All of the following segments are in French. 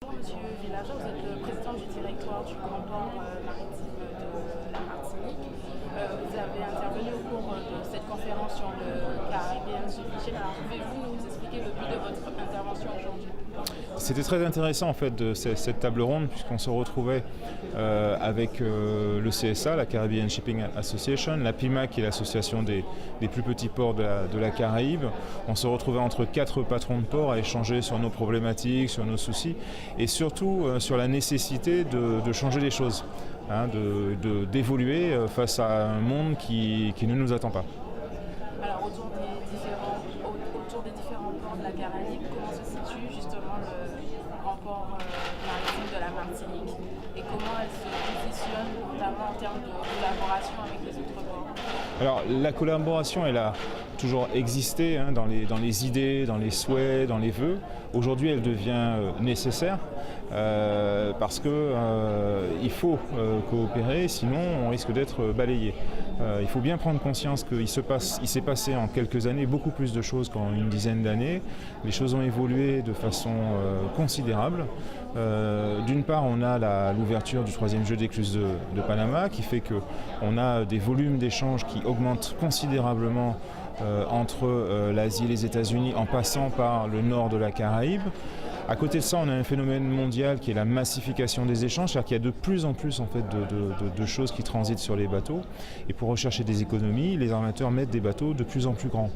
Monsieur Villager, vous êtes le président du directoire du grand port maritime de la Martinique. Vous avez intervenu au cours de cette conférence sur le Caribbean Shipping. Alors, pouvez-vous nous expliquer le but de votre intervention aujourd'hui? C'était très intéressant en fait de cette table ronde puisqu'on se retrouvait avec le CSA, la Caribbean Shipping Association, la PIMA qui est l'association des plus petits ports de la Caraïbe. On se retrouvait entre 4 patrons de ports à échanger sur nos problématiques, sur nos soucis et surtout sur la nécessité de changer les choses, d'évoluer face à un monde qui ne nous attend pas. Alors autour des différents ports de la Caraïbe, comment se situe justement le grand port maritime de la Martinique et comment elle se positionne notamment en termes de collaboration avec les autres ports? Alors la collaboration elle a toujours existé dans les idées, dans les souhaits, dans les vœux. Aujourd'hui elle devient nécessaire parce que il faut coopérer, sinon on risque d'être balayé. Il faut bien prendre conscience qu'il s'est passé en quelques années beaucoup plus de choses qu'en une dizaine d'années. Les choses ont évolué de façon considérable. D'une part, on a l'ouverture du 3e jeu d'écluses de Panama qui fait qu'on a des volumes d'échanges qui augmentent considérablement entre l'Asie et les États-Unis en passant par le nord de la Caraïbe. À côté de ça, on a un phénomène mondial qui est la massification des échanges, c'est-à-dire qu'il y a de plus en plus en fait, de choses qui transitent sur les bateaux. Et pour rechercher des économies, les armateurs mettent des bateaux de plus en plus grands.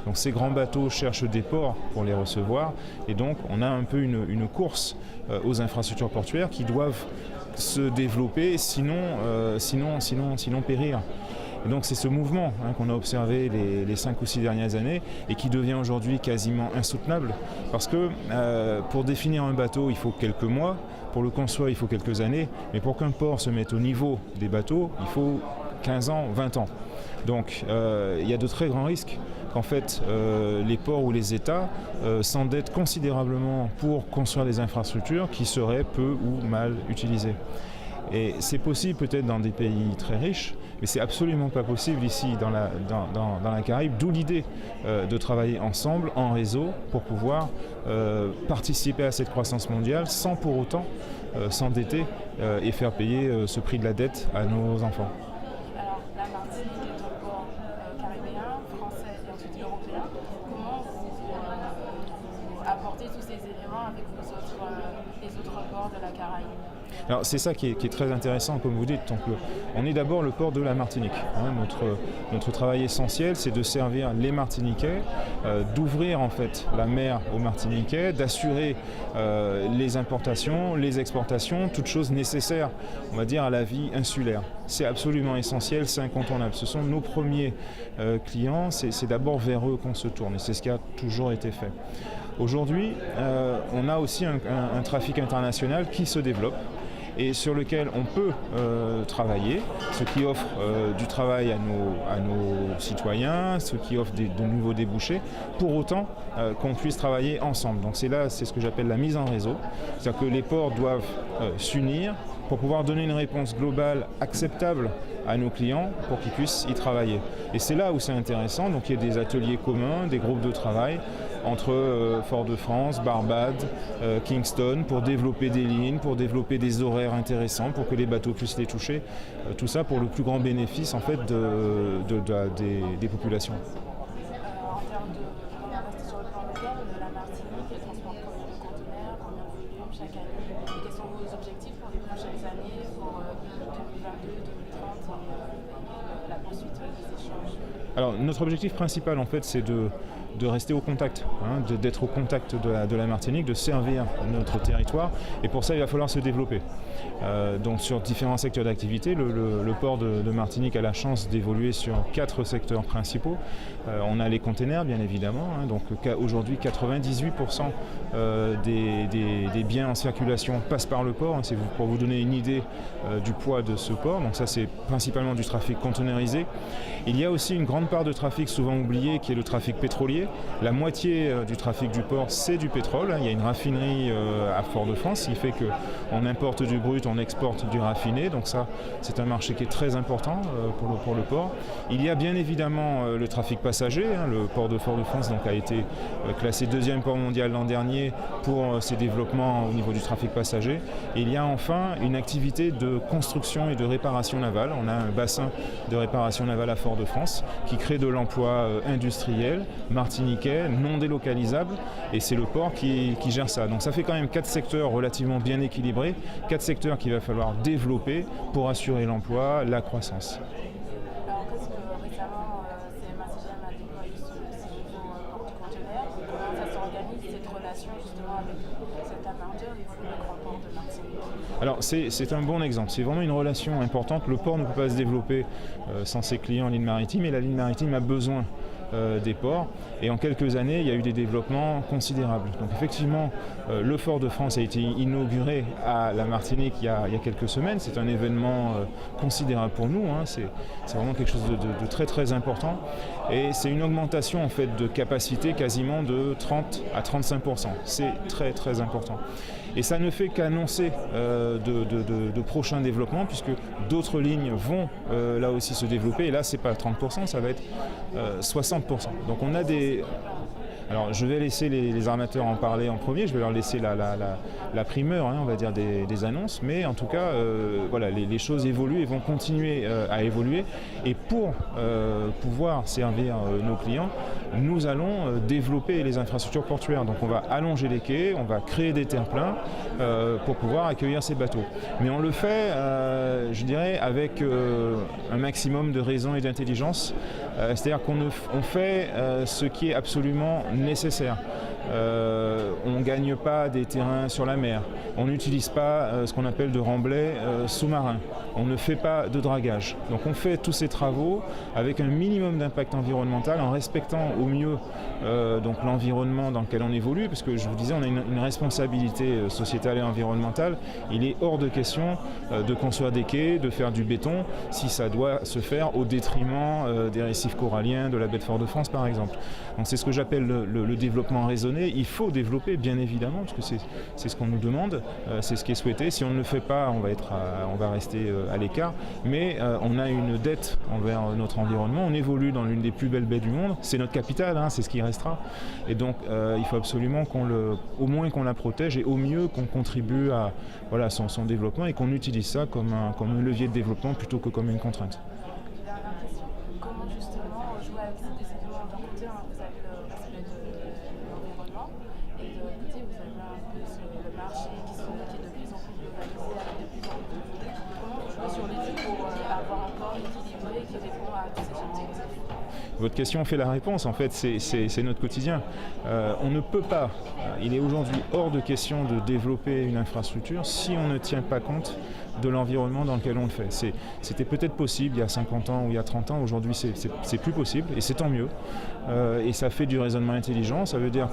Donc ces grands bateaux cherchent des ports pour les recevoir. Et donc on a un peu une course aux infrastructures portuaires qui doivent se développer, sinon périr. Et donc c'est ce mouvement qu'on a observé les 5 ou 6 dernières années et qui devient aujourd'hui quasiment insoutenable parce que pour définir un bateau il faut quelques mois, pour le construire il faut quelques années, mais pour qu'un port se mette au niveau des bateaux il faut 15 ans, 20 ans. Donc il y a de très grands risques qu'en fait les ports ou les États s'endettent considérablement pour construire des infrastructures qui seraient peu ou mal utilisées. Et c'est possible peut-être dans des pays très riches, mais c'est absolument pas possible ici dans la Caraïbe, d'où l'idée de travailler ensemble, en réseau, pour pouvoir participer à cette croissance mondiale sans pour autant s'endetter et faire payer ce prix de la dette à nos enfants. Alors la Martinique est un port caribéen, français et ensuite européen. Comment vous apportez tous ces éléments avec les autres ports de la Caraïbe? Alors c'est ça qui est très intéressant, comme vous dites. Donc, on est d'abord le port de la Martinique. Notre travail essentiel, c'est de servir les Martiniquais, d'ouvrir en fait la mer aux Martiniquais, d'assurer les importations, les exportations, toutes choses nécessaires, on va dire, à la vie insulaire. C'est absolument essentiel, c'est incontournable. Ce sont nos premiers clients, c'est d'abord vers eux qu'on se tourne et c'est ce qui a toujours été fait. Aujourd'hui, on a aussi un trafic international qui se développe et sur lequel on peut travailler, ce qui offre du travail à nos citoyens, ce qui offre de nouveaux débouchés, pour autant qu'on puisse travailler ensemble. Donc c'est ce que j'appelle la mise en réseau, c'est-à-dire que les ports doivent s'unir pour pouvoir donner une réponse globale acceptable à nos clients pour qu'ils puissent y travailler. Et c'est là où c'est intéressant, donc il y a des ateliers communs, des groupes de travail entre Fort-de-France, Barbade, Kingston, pour développer des lignes, pour développer des horaires intéressants, pour que les bateaux puissent les toucher. Tout ça pour le plus grand bénéfice en fait des populations. En termes on reste sur le plan local, la Martinique, elle transporte combien de conteneurs, combien de volume chaque année, et quels sont vos objectifs pour les prochaines années, pour 2022, 2030 et la poursuite des échanges? Alors notre objectif principal en fait c'est de rester au contact, d'être au contact de la Martinique, de servir notre territoire et pour ça il va falloir se développer. Donc sur différents secteurs d'activité, le port de Martinique a la chance d'évoluer sur 4 secteurs principaux. On a les containers bien évidemment, donc aujourd'hui 98% des biens en circulation passent par le port, c'est pour vous donner une idée du poids de ce port, donc ça c'est principalement du trafic containerisé. Il y a aussi une grande part de trafic souvent oublié qui est le trafic pétrolier. pétrolier. La moitié du trafic du port, c'est du pétrole. Il y a une raffinerie à Fort-de-France, qui fait qu'on importe du brut, on exporte du raffiné. Donc ça, c'est un marché qui est très important pour le port. Il y a bien évidemment le trafic passager. Le port de Fort-de-France donc, a été classé 2e port mondial l'an dernier pour ses développements au niveau du trafic passager. Et il y a enfin une activité de construction et de réparation navale. On a un bassin de réparation navale à Fort-de-France qui crée de l'emploi industriel, martiniquais, non délocalisable, et c'est le port qui gère ça. Donc ça fait quand même 4 secteurs relativement bien équilibrés, 4 secteurs qu'il va falloir développer pour assurer l'emploi, la croissance. Alors, qu'est-ce que récemment CMA CGM a déployé ce nouveau porte-conteneurs? Comment ça s'organise, cette relation justement avec cet armateur et le grand port de Martinique? Alors c'est un bon exemple, c'est vraiment une relation importante. Le port ne peut pas se développer sans ses clients en ligne maritime, et la ligne maritime a besoin des ports, et en quelques années il y a eu des développements considérables. Donc effectivement le Fort-de-France a été inauguré à la Martinique il y a quelques semaines. C'est un événement considérable pour nous, c'est vraiment quelque chose de très très important, et c'est une augmentation en fait de capacité quasiment de 30 à 35%. C'est très très important. Et ça ne fait qu'annoncer de prochains développements, puisque d'autres lignes vont là aussi se développer. Et là, ce n'est pas 30%, ça va être 60%. Donc on a des... Alors je vais laisser les armateurs en parler en premier, je vais leur laisser la primeur, on va dire, des annonces, mais en tout cas, voilà, les choses évoluent et vont continuer à évoluer. Et pour pouvoir servir nos clients, nous allons développer les infrastructures portuaires. Donc on va allonger les quais, on va créer des terre-pleins pour pouvoir accueillir ces bateaux. Mais on le fait, je dirais, avec un maximum de raison et d'intelligence. C'est-à-dire qu'on fait ce qui est absolument nécessaire. On ne gagne pas des terrains sur la mer, on n'utilise pas ce qu'on appelle de remblais sous-marins, on ne fait pas de dragage. Donc on fait tous ces travaux avec un minimum d'impact environnemental, en respectant au mieux donc l'environnement dans lequel on évolue, parce que je vous disais, on a une responsabilité sociétale et environnementale. Il est hors de question de construire des quais, de faire du béton, si ça doit se faire au détriment des récifs coralliens de la baie de Fort-de-France par exemple. Donc c'est ce que j'appelle le développement raisonné. Il faut développer bien évidemment, parce que c'est ce qu'on nous demande, c'est ce qui est souhaité. Si on ne le fait pas, on va rester à l'écart, mais on a une dette envers notre environnement. On évolue dans l'une des plus belles baies du monde, c'est notre capital, c'est ce qui restera, et donc il faut absolument au moins qu'on la protège, et au mieux qu'on contribue à voilà, son développement, et qu'on utilise ça comme un levier de développement plutôt que comme une contrainte. Dernière question, comment justement jouer avec ces décisions? D'un côté, vous avez le respect de l'environnement, et de l'autre côté, vous avez un peu le marché qui est de plus en plus globalisé, avec de plus en plus de volume. Comment vous jouez sur les deux pour avoir un port équilibré qui répond à tous ces objectifs? Votre question fait la réponse, en fait, c'est notre quotidien. On ne peut pas, il est aujourd'hui hors de question de développer une infrastructure si on ne tient pas compte de l'environnement dans lequel on le fait. C'était peut-être possible il y a 50 ans ou il y a 30 ans, aujourd'hui c'est plus possible, et c'est tant mieux. Et ça fait du raisonnement intelligent, ça veut dire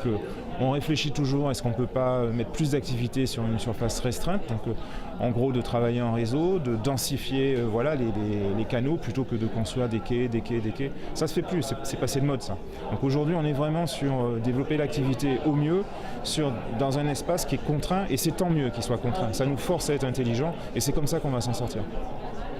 qu'on réfléchit toujours, est-ce qu'on ne peut pas mettre plus d'activités sur une surface restreinte, donc en gros de travailler en réseau, de densifier voilà, les canaux plutôt que de construire des quais. Ça se fait plus, c'est passé de mode ça. Donc aujourd'hui on est vraiment sur développer l'activité au mieux dans un espace qui est contraint, et c'est tant mieux qu'il soit contraint. Ça nous force à être intelligents, et c'est comme ça qu'on va s'en sortir.